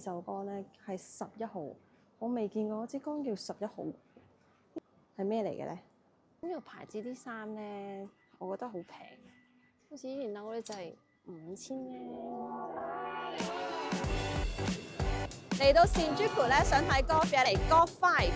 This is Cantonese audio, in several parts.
刺繡乾咧係11號，我未見過支乾叫11號，係咩嚟嘅咧？呢個牌子啲衫咧，我覺得好平，好似以前樓咧就係5000嘅。嚟到善珠浦咧，想睇 golf 嘅嚟 Golf 5。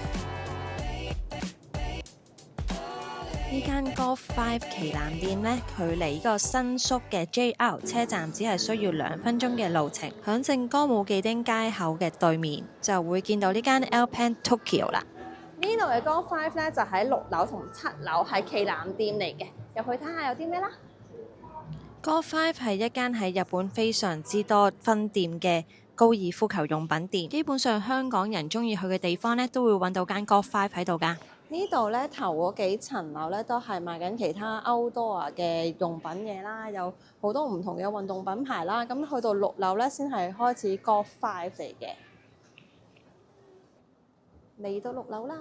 呢間 Golf 5旗艦店呢，距離呢個新宿嘅 JR 車站只係需要2分鐘嘅路程，響正歌舞伎町街口嘅對面就會見到呢間 Alpen Tokyo 啦。呢度嘅 Golf 5咧就喺6樓同7樓，係旗艦店嚟嘅，入去睇下有啲咩啦。Golf 5係一間喺日本非常之多分店嘅高爾夫球用品店，基本上香港人中意去嘅地方呢，都會揾到間 Golf 5喺度㗎。呢度咧頭嗰幾層樓咧都係賣緊其他 outdoor 嘅用品嘢啦，有好多唔同嘅運動品牌啦。咁去到6樓咧先係開始 Golf 5嚟嘅。嚟到6樓啦，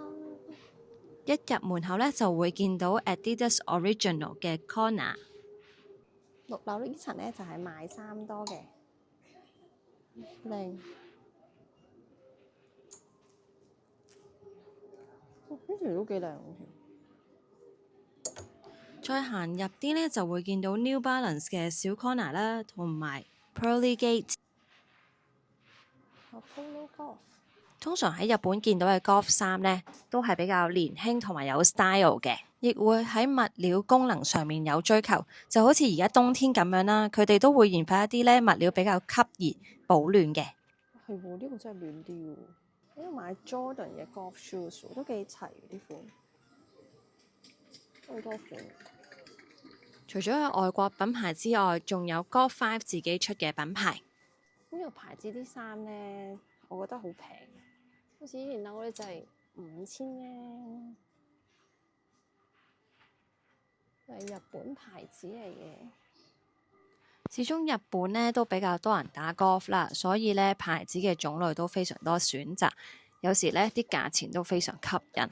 一入門口咧就會見到 Adidas Original 嘅 corner。6樓呢層咧就係賣衫多嘅，靚。呢條都幾靚。再行入啲呢，就會見到 New Balance 嘅小 corner 啦，同埋 Pearly Gate。通常喺日本見到嘅 golf 衫呢，都係比較年輕同埋有 style 嘅，亦會喺物料功能上面有追求，就好似而家冬天咁樣啦。佢哋都會研發一啲呢物料比較吸熱保暖嘅。係喎，呢個真係暖啲喎。呢度買 Jordan 嘅 golf shoes 都幾齊啲款，好多款。除咗有外國品牌之外，仲有 Golf 5自己出嘅品牌。呢個牌子啲衫咧，我覺得好平，好似以前樓咧就係5000嘅，係日本牌子嚟嘅。始終日本呢都比較多人打 golf 啦，所以呢牌子嘅種類都非常多選擇，有時呢啲價錢都非常吸引。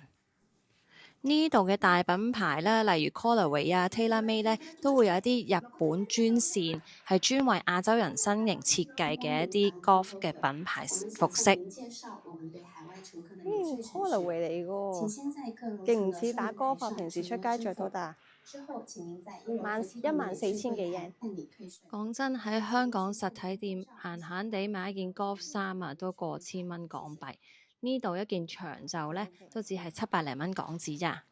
呢度嘅大品牌咧，例如 Callaway 啊、TaylorMade 咧，都會有一啲日本專線，係專為亞洲人身形設計嘅一啲 golf 嘅品牌服飾。Callaway 嚟㗎，勁唔似打 golf 啊！平時出街着都得。14000幾yen。講真，喺香港實體店閒閒地買一件 golf 衫啊，都過千蚊港幣。呢度一件長袖呢，都只係700零蚊港紙咋。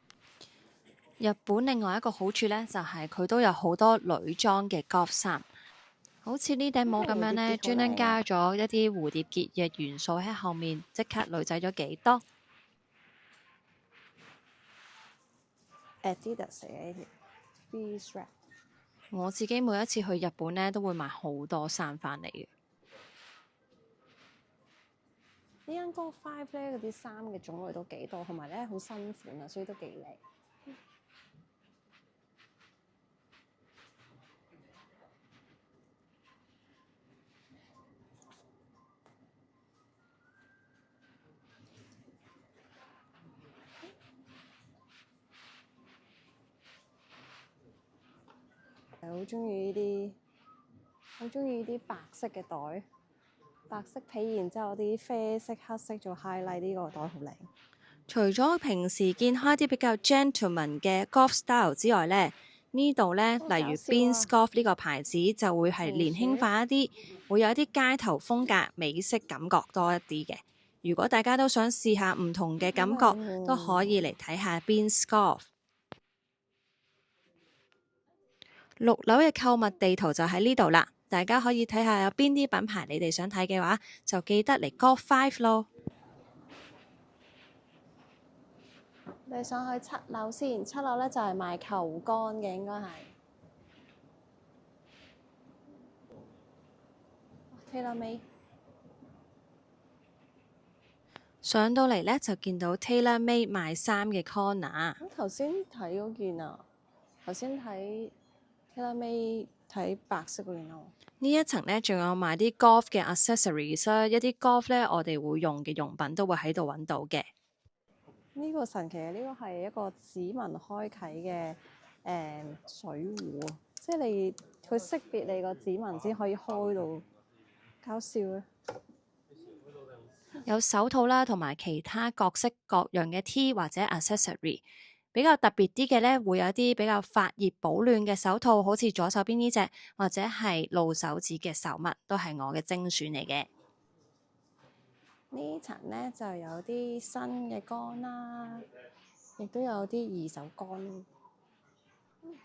日本另外一個好處呢，就係佢都有好多女裝嘅 golf 衫，好似呢頂帽咁樣呢，專登加咗一啲蝴蝶結嘅元素喺後面，即刻女仔咗幾多。Adidas 嘅呢條 V strap。我自己每一次去日本呢，都會買好多衫返嚟嘅。呢間 Golf 5咧，嗰啲衫嘅種類都幾多，同埋咧好新款啊，所以都幾靚。好中意呢啲，好中意呢啲白色嘅袋。白色皮，然之後啲啡色、黑色做 highlight，呢個袋好靚。除咗平時見開啲比較 gentleman 嘅 golf style 之外呢，呢度呢，例如 Beams Golf 呢個牌子就會係年輕化一啲，會有一啲街頭風格、美式感覺多一啲嘅。如果大家都想試下唔同嘅感覺，都可以嚟睇下 Beams Golf。6樓嘅購物地圖就喺呢度啦。大家可以睇下有邊啲品牌你哋想睇嘅話，就記得嚟 Golf 5咯。你上去7樓先，7樓咧就係賣球杆嘅，應該係。TaylorMade。上到嚟咧就見到 TaylorMade 賣衫嘅 corner。咁頭先睇嗰件啊，頭先睇 TaylorMade 睇白色嗰件啊。呢一層咧，仲有賣啲 golf 嘅 accessories 啦，一啲 golf 咧我哋會用嘅用品都會喺度揾到嘅。呢個神奇嘅，呢個係一個指紋開啟嘅水壺，即係佢識別你個指紋先可以開到，搞笑啊！有手套啦，同埋其他各式各樣嘅 T 或者 accessory。比較特別啲嘅呢，會有啲比較發熱保暖嘅手套，好似左手邊呢隻，或者係露手指嘅手襪，都係我嘅精選嚟嘅。呢層呢就有啲新嘅桿啦，亦都有啲二手桿。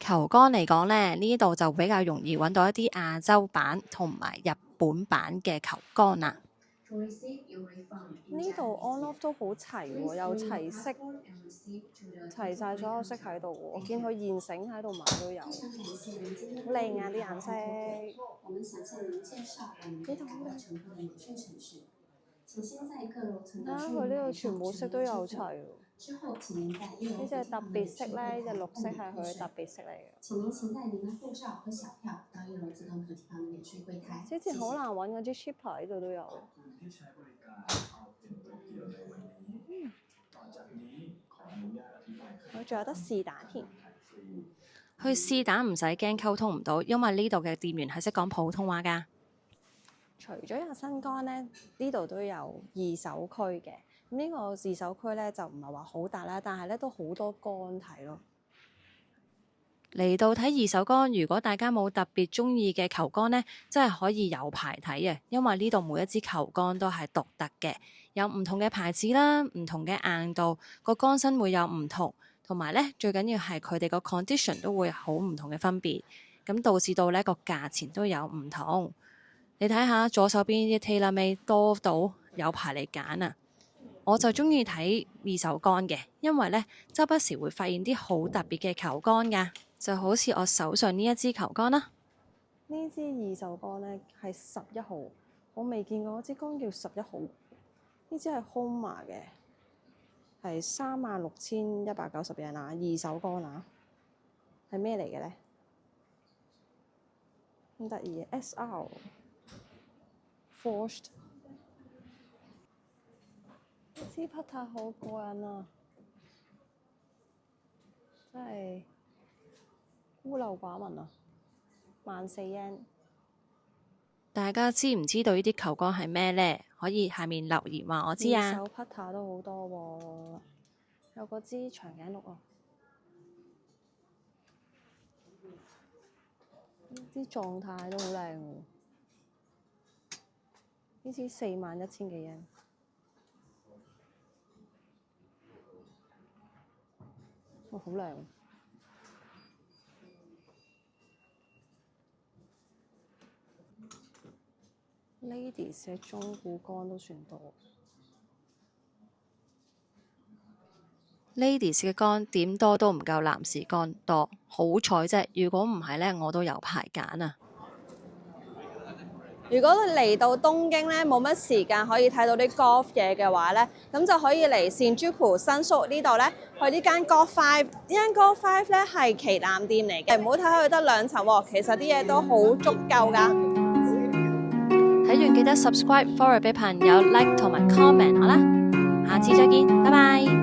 球桿嚟講呢，呢度就比較容易揾到一啲亞洲版同埋日本版嘅球桿啦。呢度 on off 都好齊喎，有齊色，齊晒所有色喺度喎。我見佢現成喺度買都有，好靚啊啲顏色。呢度佢呢度全部色都有齊喎。呢隻特別色咧，呢隻綠色係佢嘅特別色嚟嘅。之前好難揾嗰啲 cheaper 呢度都有。佢仲有得試蛋添。去試蛋唔使驚溝通唔到，因為呢度嘅店員係識講普通話㗎。除咗有新桿咧，呢度都有二手區嘅。咁呢個二手區咧就唔係話好大啦，但係咧都好多桿睇咯。嚟到睇二手桿，如果大家冇特別中意嘅球桿呢，真係可以有排睇嘅，因為呢度每一支球桿都係獨特嘅，有唔同嘅牌子啦，唔同嘅硬度，個桿身會有唔同，同埋呢最緊要係佢哋個 condition 都會好唔同嘅分別，咁導致到呢個價錢都有唔同。你睇下左手邊啲 TaylorMade 多到有排嚟揀啊！我就中意睇二手桿嘅，因為呢周不時會發現啲好特別嘅球桿㗎，就好似我手上呢一支球桿啦。呢支二手桿咧係11號，我未見過嗰支桿叫11號。呢支係 Homa 嘅，係36,190yen啊，二手桿啊，係咩嚟嘅咧？咁得意嘅 SR Forged。支匹太好過癮啊！真係孤陋寡聞啊！14,000。大家知唔知道呢啲球桿係咩呢？可以下面留言話我知啊。二手匹塔都好多喎，有嗰支長頸鹿啊，啲狀態都好靚喎。呢支41,000幾yen。哇，好靚！Ladies 嘅中古桿都算多。Ladies 嘅桿點多都唔夠男士桿多，好彩啫！如果唔係呢，我都有排揀啊！如果嚟到東京咧，冇乜時間可以睇到啲 golf 嘢嘅話咧，咁就可以嚟Shinjuku新宿呢度咧，去呢間 Golf 5。呢間 Golf 5咧係旗艦店嚟嘅，唔好睇佢得2層喎，其實啲嘢都好足夠㗎。睇完記得 subscribe、follow 俾朋友 like 同埋 comment 我啦，下次再見，拜拜。